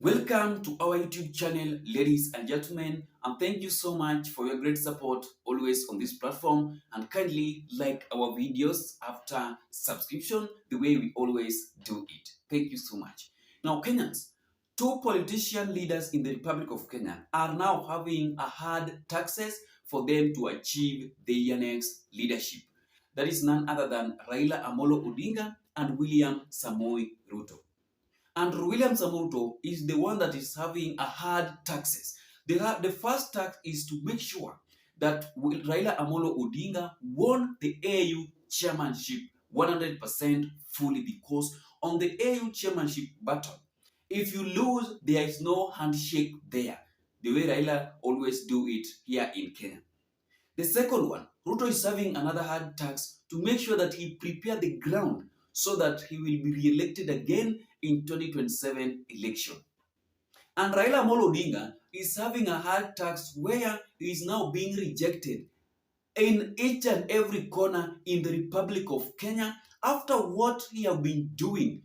Welcome to our YouTube channel, ladies and gentlemen, and thank you so much for your great support always on this platform, and kindly like our videos after subscription the way we always do it. Thank you so much. Now, Kenyans, two politician leaders in the Republic of Kenya are now having a hard taxes for them to achieve their next leadership. That is none other than Raila Amolo Odinga and William Samoei Ruto. And William Samoei is the one that is having a hard taxes. The first tax is to make sure that Raila Amolo Odinga won the AU chairmanship 100% fully, because on the AU chairmanship battle, if you lose, there is no handshake there, the way Raila always do it here in Kenya. The second one, Ruto is having another hard tax to make sure that he prepare the ground so that he will be re-elected again in 2027 election. And Raila Amolo Odinga is having a hard task where he is now being rejected in each and every corner in the Republic of Kenya after what he has been doing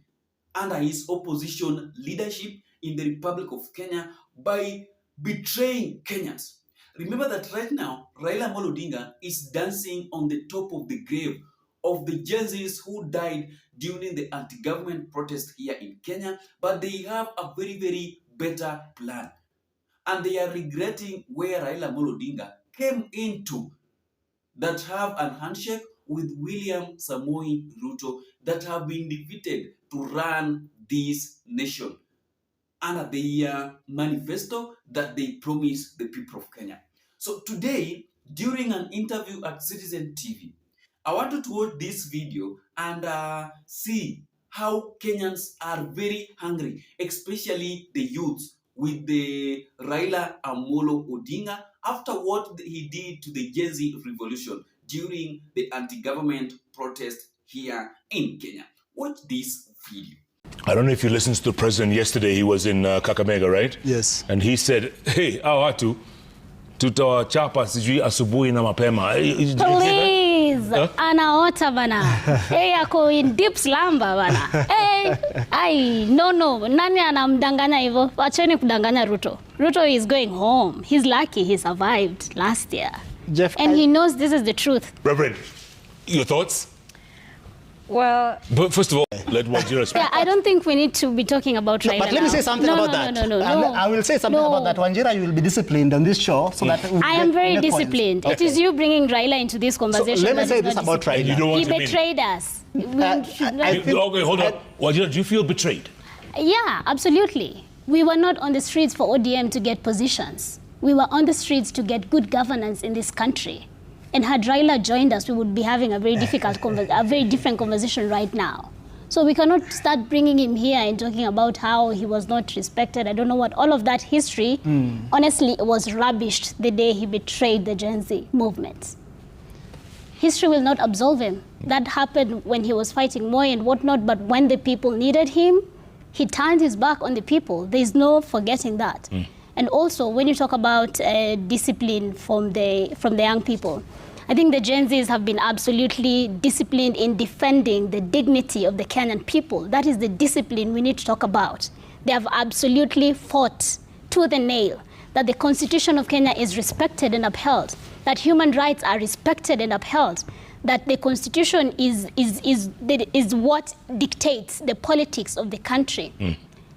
under his opposition leadership in the Republic of Kenya by betraying Kenyans. Remember that right now, Raila Amolo Odinga is dancing on the top of the grave of the Gen Zs who died during the anti-government protest here in Kenya, but they have a very, very better plan. And they are regretting where Raila Amolo Odinga came into, that have a handshake with William Samoei Ruto, that have been defeated to run this nation under the manifesto that they promised the people of Kenya. So today, during an interview at Citizen TV, I wanted to watch this video and see how Kenyans are very hungry, especially the youths, with the Raila Amolo Odinga after what he did to the Gen Z revolution during the anti-government protest here in Kenya. Watch this video. I don't know if you listened to the president yesterday. He was in Kakamega, right? Yes. And he said, hey, hawa watu tutawachapa sijui asubuhi na mapema. Please, anaota bana. Hey, ako in deep slumber bana. Hey, no, nani anamdanganya hivyo? Wacheni kudanganya Ruto. Ruto is going home. He's lucky he survived last year. Jeff, and he knows this is the truth. Reverend, your thoughts? Well, but first of all, let Wanjira speak. Yeah, I don't think we need to be talking about Raila. But let me say something about that. No. I will say something about that. Wanjira, you will be disciplined on this show so that I am very disciplined. Okay. It is you bringing Raila into this conversation. So let me say this about Raila. You don't want he to betrayed us. Okay, hold on. Wanjira, do you feel betrayed? Yeah, absolutely. We were not on the streets for ODM to get positions. We were on the streets to get good governance in this country. And had Raila joined us, we would be having a very a very different conversation right now. So we cannot start bringing him here and talking about how he was not respected. I don't know what. All of that history, honestly, was rubbished the day he betrayed the Gen Z movement. History will not absolve him. That happened when he was fighting Moi and whatnot, but when the people needed him, he turned his back on the people. There's no forgetting that. And also, when you talk about discipline from the young people, I think the Gen Zs have been absolutely disciplined in defending the dignity of the Kenyan people. That is the discipline we need to talk about. They have absolutely fought to the nail that the Constitution of Kenya is respected and upheld, that human rights are respected and upheld, that the Constitution is what dictates the politics of the country.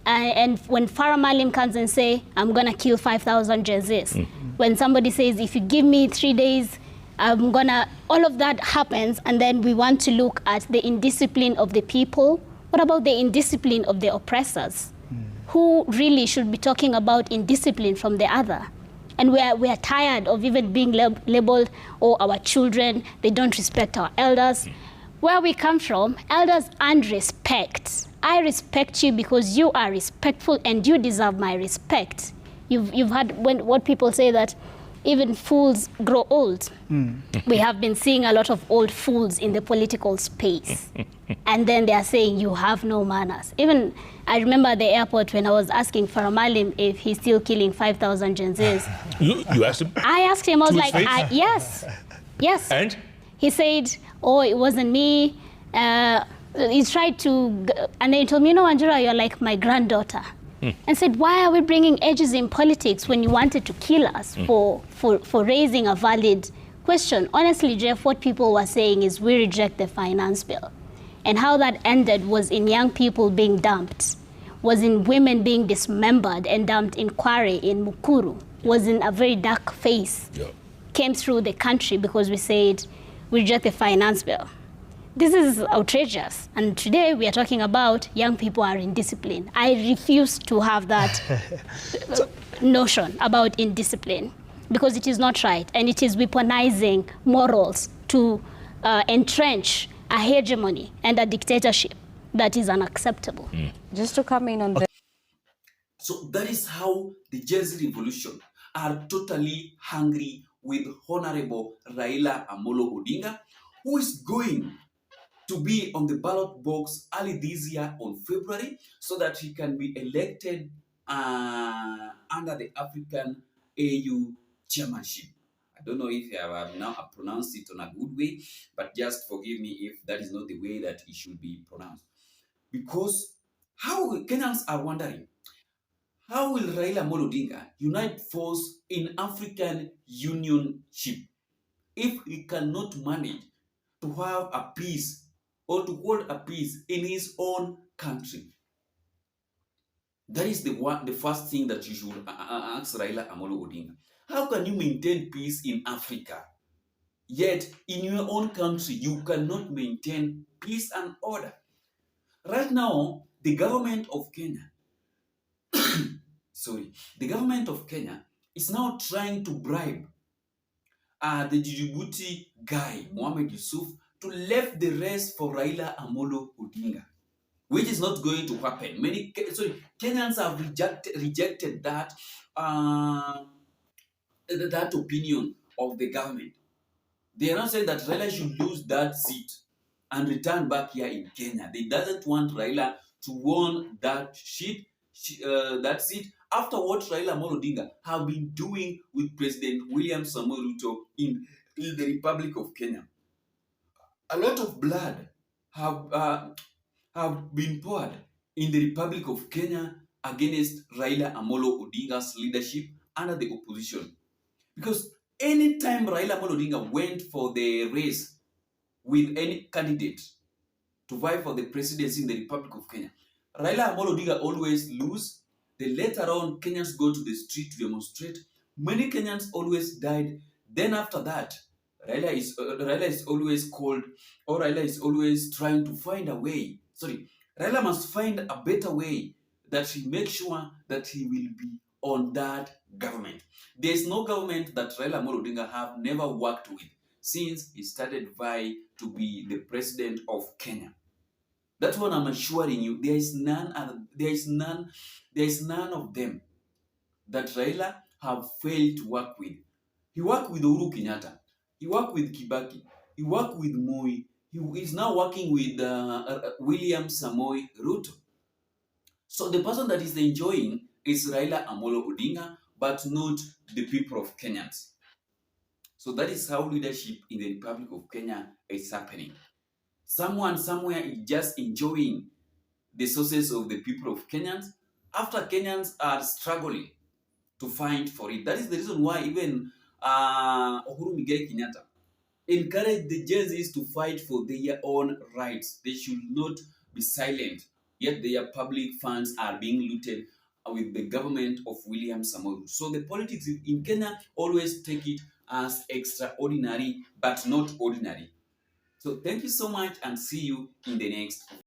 And when Farah Malim comes and say, I'm going to kill 5,000 Gen Zs, when somebody says, if you give me 3 days, I'm gonna, all of that happens, and then we want to look at the indiscipline of the people. What about the indiscipline of the oppressors? Who really should be talking about indiscipline from the other? And we are tired of even being labeled, or our children, they don't respect our elders. Where we come from, elders earn respect. I respect you because you are respectful and you deserve my respect. You've had what people say that even fools grow old. We have been seeing a lot of old fools in the political space. And then they are saying, you have no manners. Even, I remember at the airport when I was asking Farah Malim if he's still killing 5,000 Gen Zs. You asked him? I asked him, I was like, yes. And? He said, oh, it wasn't me. He tried to, and then he told me, you know, Wanjira, you're like my granddaughter. and said, why are we bringing edges in politics when you wanted to kill us for raising a valid question? Honestly, Jeff, what people were saying is we reject the finance bill. And how that ended was in young people being dumped, was in women being dismembered and dumped in Kware, in Mukuru, was in a very dark face. Yeah. Came through the country because we said we reject the finance bill. This is outrageous. And today we are talking about young people are indisciplined. I refuse to have that notion about indiscipline because it is not right. And it is weaponizing morals to entrench a hegemony and a dictatorship that is unacceptable. Just to come in on the So that is how the Gen Z revolution are totally hungry with Honorable Raila Amolo Odinga, who is going to be on the ballot box early this year on February so that he can be elected under the African AU chairmanship. I don't know if I have now pronounced it on a good way, but just forgive me if that is not the way that it should be pronounced. Because how Kenyans are wondering, how will Raila Amolo Odinga unite force in African unionship if he cannot manage to have a peace or to hold a peace in his own country? That is the first thing that you should ask Raila Amolo Odinga. How can you maintain peace in Africa, yet in your own country you cannot maintain peace and order? Right now, the government of Kenya, the government of Kenya is now trying to bribe the Djibouti guy, Mohamed Yusuf, to left the rest for Raila Amolo Odinga, which is not going to happen. Kenyans have rejected that that opinion of the government. They are not saying that Raila should lose that seat and return back here in Kenya. They doesn't want Raila to won that seat after what Raila Amolo Odinga have been doing with President William Samoei Ruto in the Republic of Kenya. A lot of blood have been poured in the Republic of Kenya against Raila Amolo Odinga's leadership under the opposition. Because anytime Raila Amolo Odinga went for the race with any candidate to vie for the presidency in the Republic of Kenya, Raila Amolo Odinga always lose. Then later on, Kenyans go to the street to demonstrate. Many Kenyans always died. Then after that, Raila is always called, or Raila is always trying to find a way. Raila must find a better way that he makes sure that he will be on that government. There is no government that Raila Amolo Odinga have never worked with since he started vying to be the president of Kenya. That's what I'm assuring you. There is none of them that Raila have failed to work with. He worked with Uhuru Kenyatta. He worked with Kibaki. He worked with Moi. He is now working with William Samoei Ruto. So the person that is enjoying is Raila Amolo Odinga, but not the people of Kenyans. So that is how leadership in the Republic of Kenya is happening. Someone somewhere is just enjoying the sources of the people of Kenyans after Kenyans are struggling to fight for it. That is the reason why even Uhuru Muigai Kenyatta encouraged the Gen Zs to fight for their own rights. They should not be silent, yet their public funds are being looted with the government of William Samoei. So the politics in Kenya always take it as extraordinary, but not ordinary. So thank you so much and see you in the next